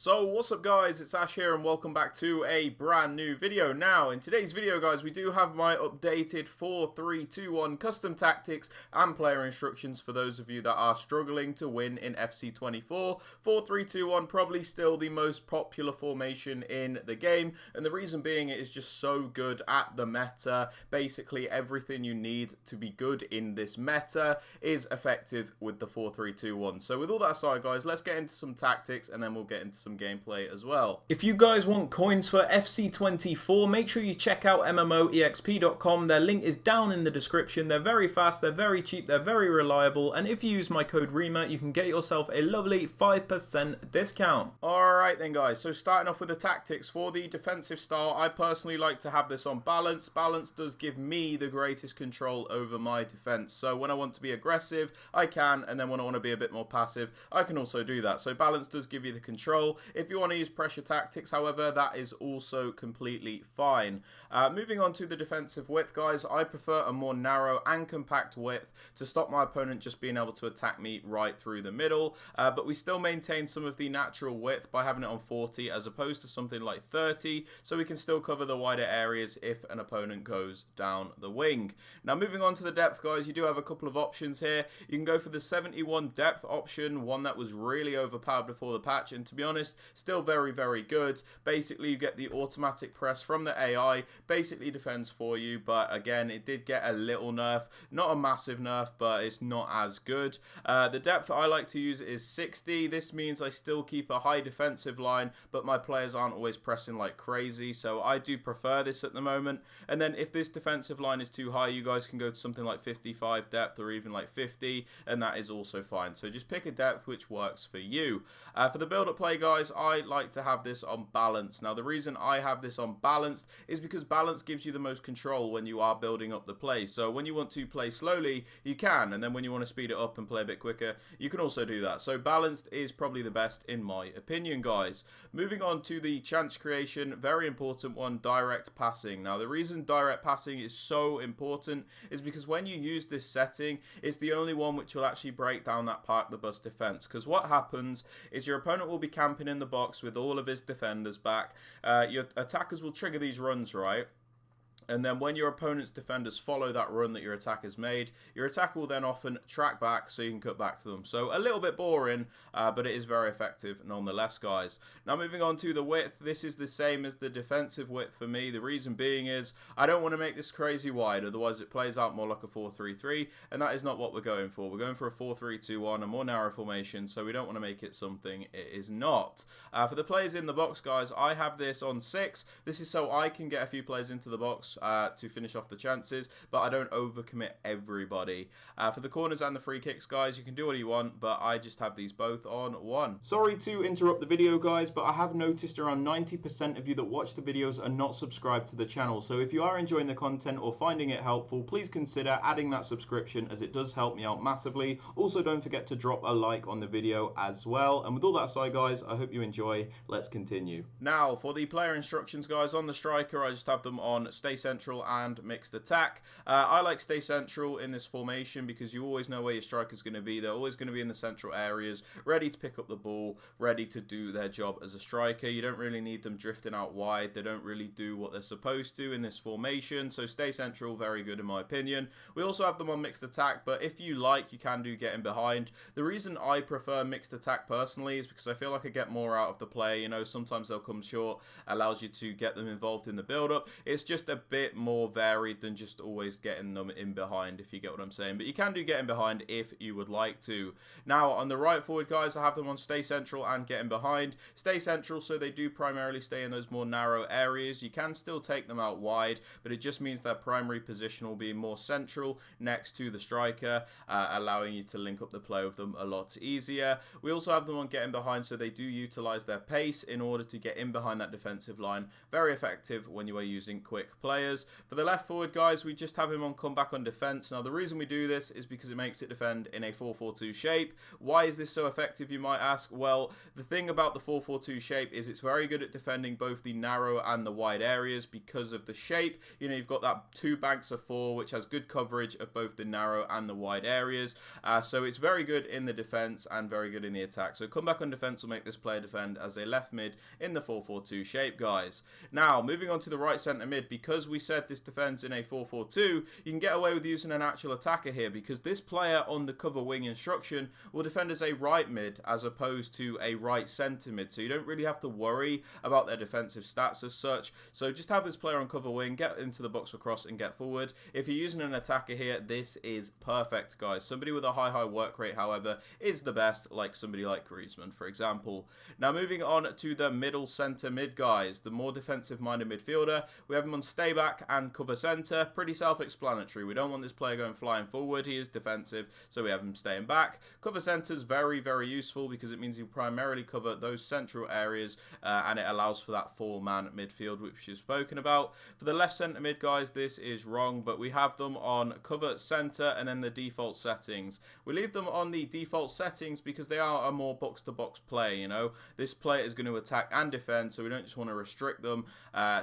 So what's up guys, it's Ash here and welcome back to a brand new video. Now in today's video guys, we do have my updated 4-3-2-1 custom tactics and player instructions for those of you that are struggling to win in FC24. 4-3-2-1 probably still the most popular formation in the game, and the reason being it is just so good at the meta. Basically everything you need to be good in this meta is effective with the 4-3-2-1. So with all that aside guys, let's get into some tactics and then we'll get into some gameplay as well. If you guys want coins for FC24, make sure you check out MMOEXP.com. Their link is down in the description. They're very fast, they're very cheap, they're very reliable, and if you use my code Rema, you can get yourself a lovely 5% discount. Alright then guys, so starting off with the tactics for the defensive style, I personally like to have this on balance. Balance does give me the greatest control over my defense. So when I want to be aggressive, I can, and then when I want to be a bit more passive, I can also do that. So balance does give you the control. If you want to use pressure tactics, however, that is also completely fine. Moving on to the defensive width, guys, I prefer a more narrow and compact width to stop my opponent just being able to attack me right through the middle. But we still maintain some of the natural width by having it on 40 as opposed to something like 30, so we can still cover the wider areas if an opponent goes down the wing. Now moving on to the depth, guys, you do have a couple of options here. You can go for the 71 depth option, one that was really overpowered before the patch, and to be honest, still very, very good. Basically, you get the automatic press from the AI, basically defends for you, but again, it did get a little nerf. Not a massive nerf, but it's not as good. The depth I like to use is 60. This means I still keep a high defensive line, but my players aren't always pressing like crazy, so I do prefer this at the moment. And then if this defensive line is too high, you guys can go to something like 55 depth or even like 50, and that is also fine. So just pick a depth which works for you. For the build-up play, guys, I like to have this on balance. Now the reason I have this on balanced is because balance gives you the most control when you are building up the play. So when you want to play slowly, you can, and then when you want to speed it up and play a bit quicker, you can also do that. So balanced is probably the best in my opinion, guys. Moving on to the chance creation, very important one, direct passing. Now the reason direct passing is so important is because when you use this setting, it's the only one which will actually break down that park the bus defense. Because what happens is your opponent will be camping in the box with all of his defenders back. Your attackers will trigger these runs, right? And then when your opponent's defenders follow that run that your attacker's made, your attacker will then often track back so you can cut back to them. So a little bit boring, but it is very effective nonetheless, guys. Now moving on to the width, this is the same as the defensive width for me. The reason being is I don't want to make this crazy wide, otherwise it plays out more like a 4-3-3, and that is not what we're going for. We're going for a 4-3-2-1, a more narrow formation, so we don't want to make it something it is not. For the players in the box, guys, I have this on 6. This is so I can get a few players into the box to finish off the chances, but I don't overcommit everybody. For the corners and the free kicks, guys, you can do what you want, but I just have these both on 1. Sorry to interrupt the video, guys, but I have noticed around 90% of you that watch the videos are not subscribed to the channel, so if you are enjoying the content or finding it helpful, please consider adding that subscription as it does help me out massively. Also, don't forget to drop a like on the video as well, and with all that aside, guys, I hope you enjoy. Let's continue. Now, for the player instructions, guys, on the striker, I just have them on stay central and mixed attack. I like stay central in this formation because you always know where your striker's going to be. They're always going to be in the central areas, ready to pick up the ball, ready to do their job as a striker. You don't really need them drifting out wide. They don't really do what they're supposed to in this formation. So stay central, very good in my opinion. We also have them on mixed attack, but if you like, you can do getting behind. The reason I prefer mixed attack personally is because I feel like I get more out of the play. You know, sometimes they'll come short, allows you to get them involved in the build-up. It's just a bit more varied than just always getting them in behind, if you get what I'm saying. But you can do getting behind if you would like to. Now, on the right forward, guys, I have them on stay central and getting behind. Stay central, so they do primarily stay in those more narrow areas. You can still take them out wide, but it just means their primary position will be more central next to the striker, allowing you to link up the play with them a lot easier. We also have them on getting behind, so they do utilize their pace in order to get in behind that defensive line. Very effective when you are using quick play. players. For the left forward, guys, we just have him on comeback on defense. Now, the reason we do this is because it makes it defend in a 4-4-2 shape. Why is this so effective, you might ask? Well, the thing about the 4-4-2 shape is it's very good at defending both the narrow and the wide areas because of the shape. You know, you've got that 2 banks of 4, which has good coverage of both the narrow and the wide areas. So it's very good in the defense and very good in the attack. So comeback on defense will make this player defend as a left mid in the 4-4-2 shape, guys. Now, moving on to the right centre mid, because we said this defends in a 4-4-2, you can get away with using an actual attacker here because this player on the cover wing instruction will defend as a right mid as opposed to a right centre mid. So you don't really have to worry about their defensive stats as such. So just have this player on cover wing, get into the box for cross and get forward. If you're using an attacker here, this is perfect, guys. Somebody with a high work rate, however, is the best, like somebody like Griezmann, for example. Now, moving on to the middle centre mid, guys. The more defensive-minded midfielder. We have him on stay back and cover centre. Pretty self-explanatory. We don't want this player going flying forward. He is defensive, so we have him staying back. Cover centre is very useful because it means he'll primarily cover those central areas and it allows for that 4-man midfield, which we've spoken about. For the left centre mid, guys, this is wrong, but we have them on cover centre and then the default settings. We leave them on the default settings because they are a more box-to-box play, you know. This player is going to attack and defend, so we don't just want to restrict them.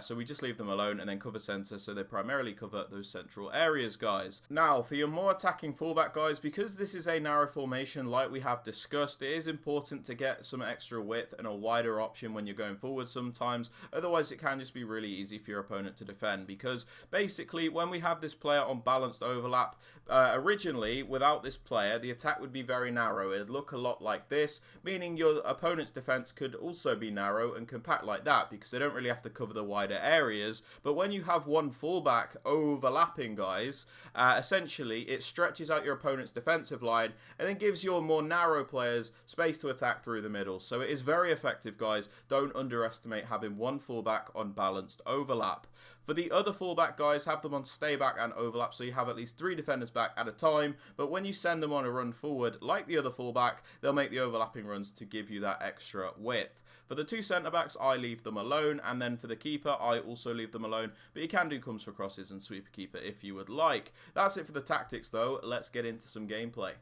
So we just leave them alone and then cover centre, so they primarily cover those central areas, guys. Now, for your more attacking fullback, guys, because this is a narrow formation like we have discussed, it is important to get some extra width and a wider option when you're going forward sometimes. Otherwise, it can just be really easy for your opponent to defend because basically when we have this player on balanced overlap, originally without this player, the attack would be very narrow. It'd look a lot like this, meaning your opponent's defense could also be narrow and compact like that because they don't really have to cover the wider areas. But when you have one fullback overlapping, guys, essentially it stretches out your opponent's defensive line and then gives your more narrow players space to attack through the middle. So it is very effective, guys. Don't underestimate having one fullback on balanced overlap. For the other fullback, guys, have them on stay back and overlap, so you have at least 3 defenders back at a time. But when you send them on a run forward, like the other fullback, they'll make the overlapping runs to give you that extra width. For the 2 centre-backs, I leave them alone, and then for the keeper, I also leave them alone. But you can do comes for crosses and sweeper keeper if you would like. That's it for the tactics, though. Let's get into some gameplay.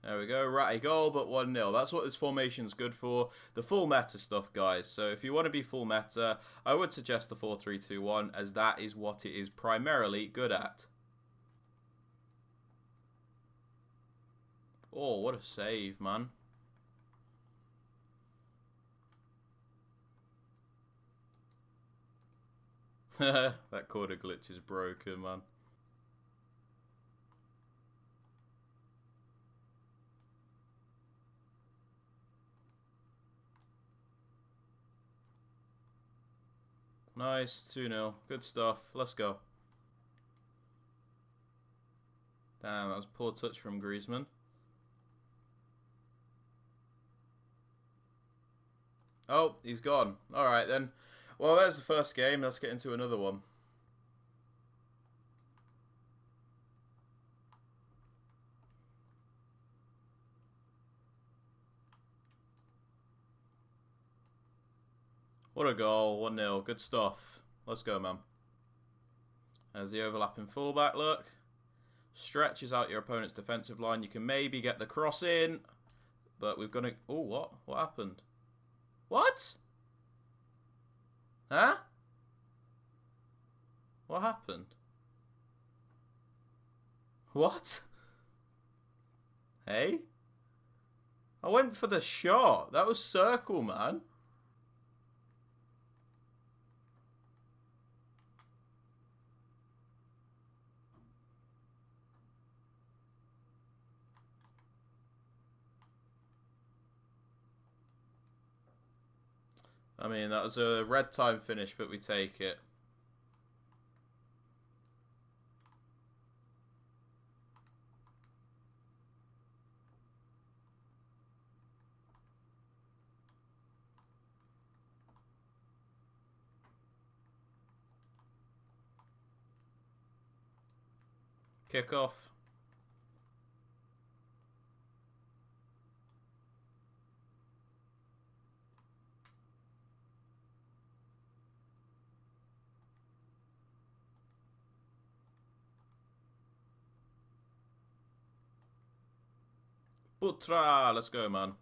There we go, ratty goal, but 1-0. That's what this formation's good for. The full meta stuff, guys. So if you want to be full meta, I would suggest the 4-3-2-1, as that is what it is primarily good at. Oh, what a save, man. That corner glitch is broken, man. Nice, 2-0. Good stuff. Let's go. Damn, that was a poor touch from Griezmann. Oh, he's gone. Alright then. Well, there's the first game. Let's get into another one. What a goal. 1-0. Good stuff. Let's go, man. There's the overlapping fullback, look. Stretches out your opponent's defensive line. You can maybe get the cross in. But we've got to... Oh, what? What happened? What? Huh? What happened? What? Hey? I went for the shot. That was circle, man. I mean, that was a red time finish, but we take it. Kick off. Putra, let's go, man.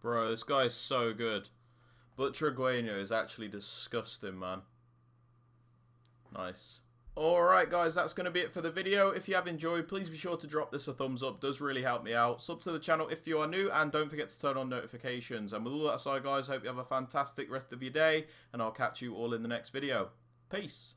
Bro, this guy's so good. But Trigueño is actually disgusting, man. Nice. Alright guys, that's going to be it for the video. If you have enjoyed, please be sure to drop this a thumbs up. It does really help me out. Sub to the channel if you are new, and don't forget to turn on notifications. And with all that aside guys, I hope you have a fantastic rest of your day, and I'll catch you all in the next video. Peace.